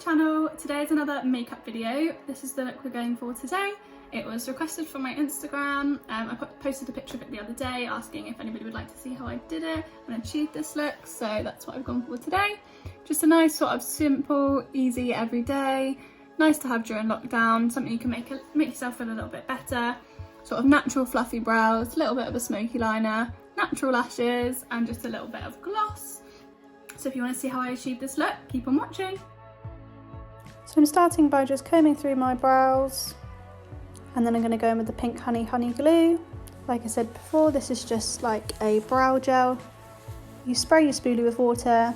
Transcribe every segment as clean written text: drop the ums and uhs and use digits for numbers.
channel. Today is another makeup video. This is the look we're going for today. It was requested from my Instagram. I posted a picture of it the other day asking if anybody would like to see how I did it and achieved this look, so that's what I've gone for today. Just a nice sort of simple, easy, everyday, nice to have during lockdown, something you can make yourself feel a little bit better. Sort of natural fluffy brows, a little bit of a smoky liner, natural lashes and just a little bit of gloss. So if you want to see how I achieved this look, keep on watching. So I'm starting by just combing through my brows, and then I'm going to go in with the pink honey glue. Like I said before, this is just like a brow gel. You spray your spoolie with water,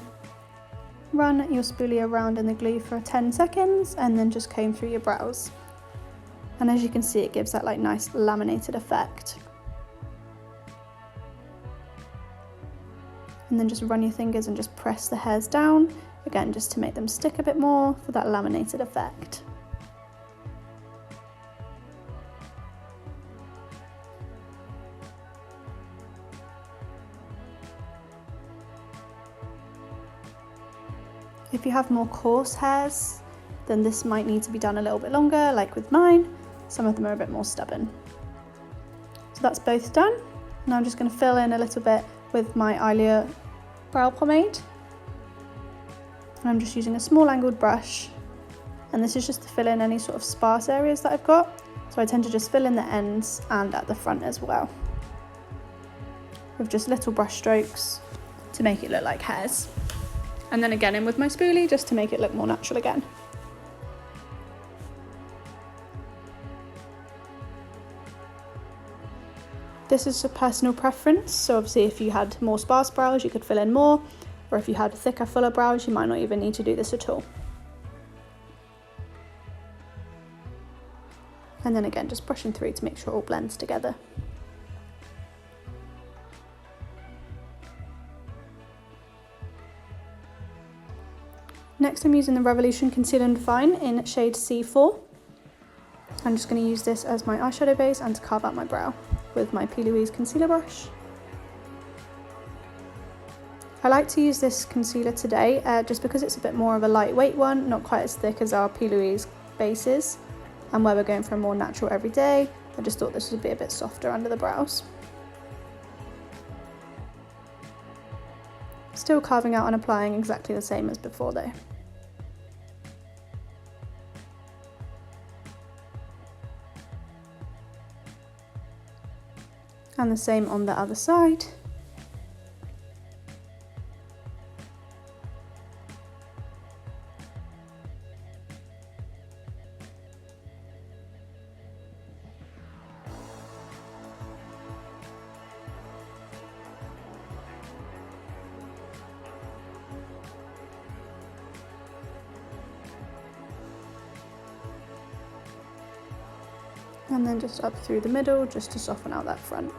run your spoolie around in the glue for 10 seconds and then just comb through your brows. And as you can see, it gives that like nice laminated effect. And then just run your fingers and just press the hairs down, again just to make them stick a bit more for that laminated effect. If you have more coarse hairs, then this might need to be done a little bit longer, like with mine. Some of them are a bit more stubborn. So that's both done. Now I'm just going to fill in a little bit with my Illuminator brow pomade. And I'm just using a small angled brush. And this is just to fill in any sort of sparse areas that I've got. So I tend to just fill in the ends and at the front as well, with just little brush strokes to make it look like hairs. And then again in with my spoolie just to make it look more natural again. This is a personal preference, so obviously if you had more sparse brows you could fill in more, or if you had thicker, fuller brows you might not even need to do this at all. And then again just brushing through to make sure it all blends together. Next I'm using the Revolution Concealer and Define in shade C4. I'm just going to use this as my eyeshadow base and to carve out my brow with my P. Louise concealer brush. I like to use this concealer today just because it's a bit more of a lightweight one, not quite as thick as our P. Louise bases, and where we're going for a more natural everyday, I just thought this would be a bit softer under the brows. Still carving out and applying exactly the same as before though. And the same on the other side. And then just up through the middle just to soften out that front.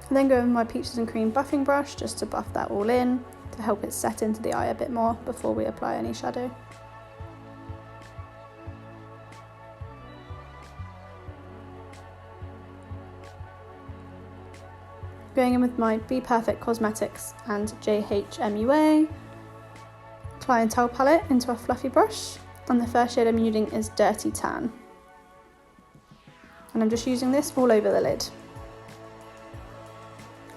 And then go with my Peaches and Cream buffing brush just to buff that all in, to help it set into the eye a bit more before we apply any shadow. Going in with my Be Perfect Cosmetics and JH MUA clientele palette into a fluffy brush, and the first shade I'm using is Dirty Tan. And I'm just using this all over the lid.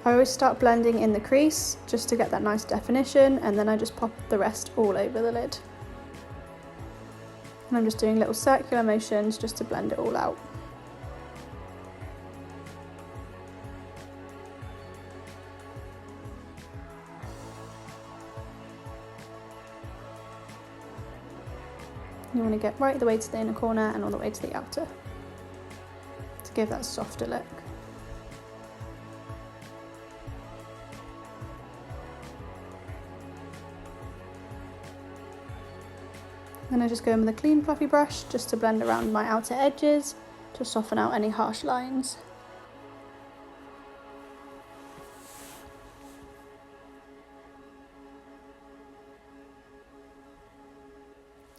I always start blending in the crease just to get that nice definition, and then I just pop the rest all over the lid. And I'm just doing little circular motions just to blend it all out. You want to get right the way to the inner corner and all the way to the outer to give that softer look. Then I just go in with a clean fluffy brush just to blend around my outer edges to soften out any harsh lines.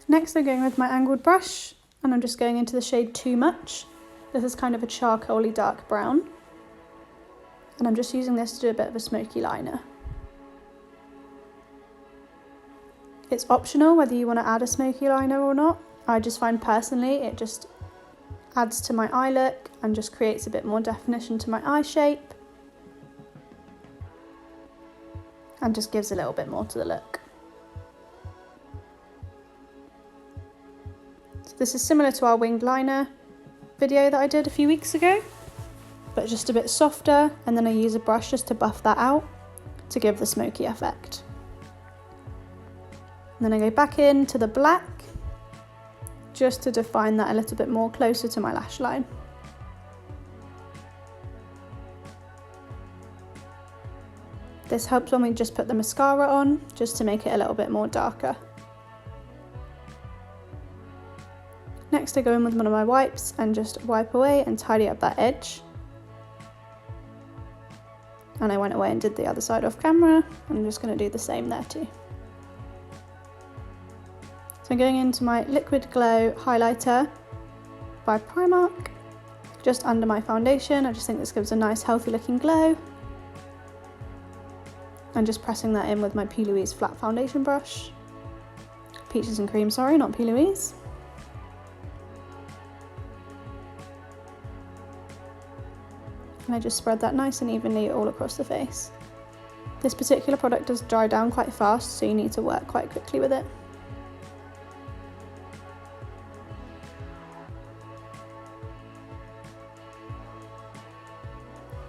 Next I'm going with my angled brush and I'm just going into the shade Too Much. This is kind of a charcoaly dark brown. And I'm just using this to do a bit of a smoky liner. It's optional whether you want to add a smoky liner or not. I just find personally it just adds to my eye look and just creates a bit more definition to my eye shape. And just gives a little bit more to the look. So this is similar to our winged liner video that I did a few weeks ago, but just a bit softer, and then I use a brush just to buff that out to give the smoky effect. And then I go back into the black just to define that a little bit more closer to my lash line. This helps when we just put the mascara on, just to make it a little bit more darker. Next I go in with one of my wipes and just wipe away and tidy up that edge. And I went away and did the other side off camera. I'm just going to do the same there too. So I'm going into my Liquid Glow highlighter by Primark, just under my foundation. I just think this gives a nice healthy looking glow. And just pressing that in with my P. Louise flat foundation brush. Peaches and cream, sorry, not P. Louise. And I just spread that nice and evenly all across the face. This particular product does dry down quite fast, so you need to work quite quickly with it.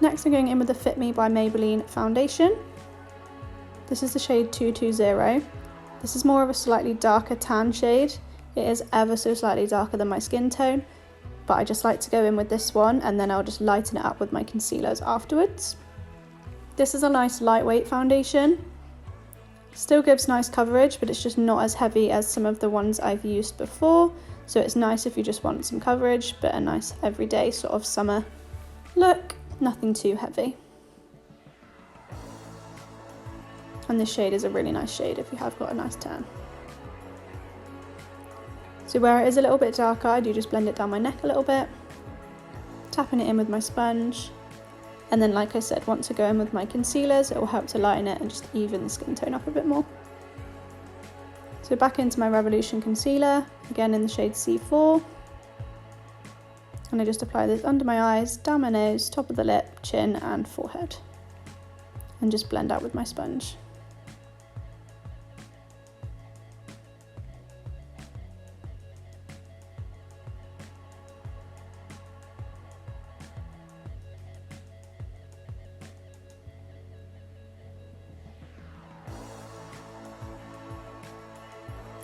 Next I'm going in with the Fit Me by Maybelline Foundation. This is the shade 220. This is more of a slightly darker tan shade. It is ever so slightly darker than my skin tone, but I just like to go in with this one and then I'll just lighten it up with my concealers afterwards. This is a nice lightweight foundation. Still gives nice coverage, but it's just not as heavy as some of the ones I've used before. So it's nice if you just want some coverage, but a nice everyday sort of summer look. Nothing too heavy. And this shade is a really nice shade if you have got a nice tan. So where it is a little bit darker, I do just blend it down my neck a little bit, tapping it in with my sponge. And then, like I said, once I go in with my concealers, it will help to lighten it and just even the skin tone up a bit more. So back into my Revolution concealer, again in the shade C4. And I just apply this under my eyes, down my nose, top of the lip, chin and forehead. And just blend out with my sponge.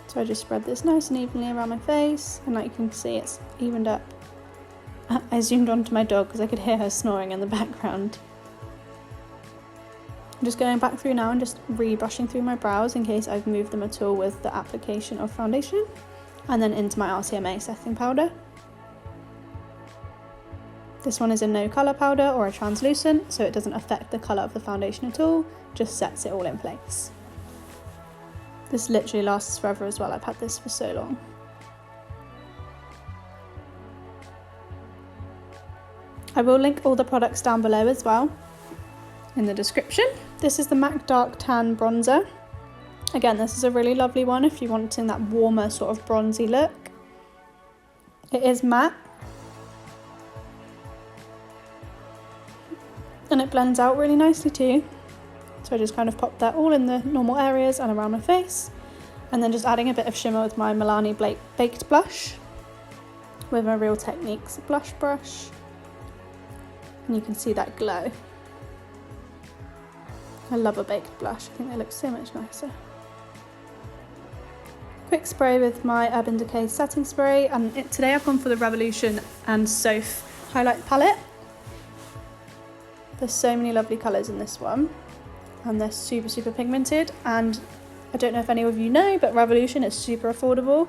So I just spread this nice and evenly around my face, and like you can see, it's evened up. I zoomed onto my dog because I could hear her snoring in the background. I'm just going back through now and just re-brushing through my brows in case I've moved them at all with the application of foundation, and then into my RCMA setting powder. This one is a no colour powder or a translucent, so it doesn't affect the colour of the foundation at all, just sets it all in place. This literally lasts forever as well, I've had this for so long. I will link all the products down below as well in the description. This is the MAC Dark Tan Bronzer. Again, this is a really lovely one if you're wanting that warmer sort of bronzy look. It is matte. And it blends out really nicely too. So I just kind of pop that all in the normal areas and around my face. And then just adding a bit of shimmer with my Milani Baked Blush with my Real Techniques blush brush. And you can see that glow. I love a baked blush, I think they look so much nicer. Quick spray with my Urban Decay setting spray, and today I've gone for the Revolution and Soph highlight palette. There's so many lovely colours in this one, and they're super pigmented, and I don't know if any of you know, but Revolution is super affordable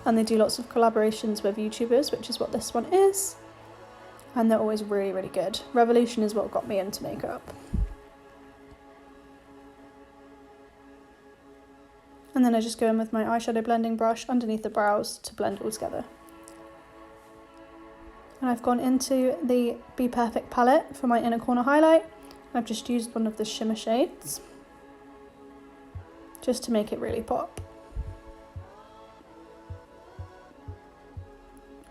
and they do lots of collaborations with YouTubers, which is what this one is. And they're always really good. Revolution is what got me into makeup. And then I just go in with my eyeshadow blending brush underneath the brows to blend it all together. And I've gone into the Be Perfect palette for my inner corner highlight. I've just used one of the shimmer shades just to make it really pop.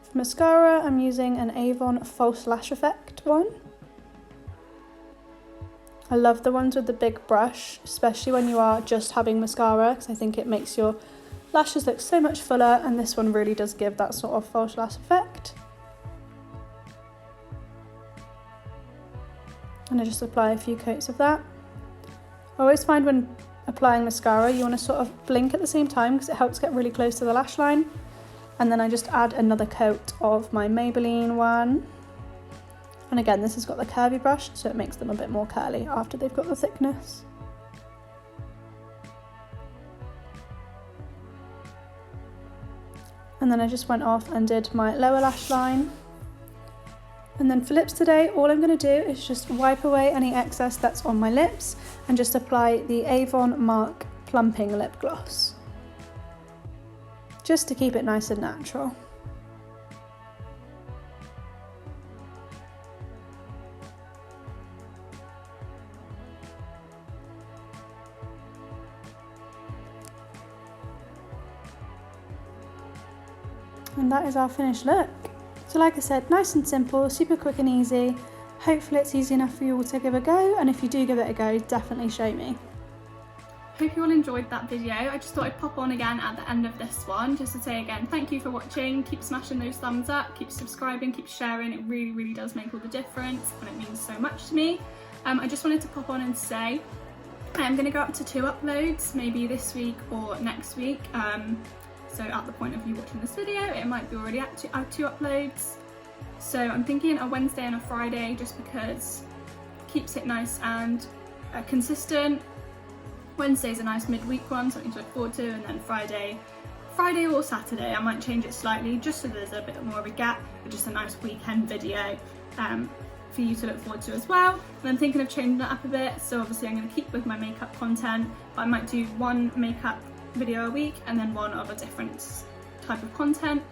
For mascara, I'm using an Avon False Lash Effect one. I love the ones with the big brush, especially when you are just having mascara, because I think it makes your lashes look so much fuller, and this one really does give that sort of false lash effect. And I just apply a few coats of that. I always find when applying mascara you want to sort of blink at the same time because it helps get really close to the lash line. And then I just add another coat of my Maybelline one. And again, this has got the curvy brush, so it makes them a bit more curly after they've got the thickness. And then I just went off and did my lower lash line. And then for lips today, all I'm going to do is just wipe away any excess that's on my lips and just apply the Avon Mark Plumping Lip Gloss, just to keep it nice and natural. And that is our finished look. So like I said, nice and simple, super quick and easy. Hopefully it's easy enough for you all to give a go, and if you do give it a go, definitely show me. Hope you all enjoyed that video. I just thought I'd pop on again at the end of this one just to say again, thank you for watching. Keep smashing those thumbs up, keep subscribing, keep sharing. It really, really does make all the difference and it means so much to me. I just wanted to pop on and say I'm going to go up to 2 uploads, maybe this week or next week. So at the point of you watching this video, it might be already at 2 uploads. So I'm thinking a Wednesday and a Friday just because it keeps it nice and consistent. Wednesday's a nice midweek one, something to look forward to, and then Friday or Saturday, I might change it slightly just so there's a bit more of a gap, but just a nice weekend video for you to look forward to as well. And I'm thinking of changing that up a bit, so obviously I'm going to keep with my makeup content, but I might do 1 makeup video a week and then 1 of a different type of content,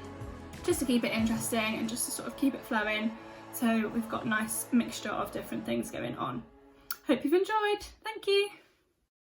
just to keep it interesting and just to sort of keep it flowing, so we've got a nice mixture of different things going on. Hope you've enjoyed. Thank you.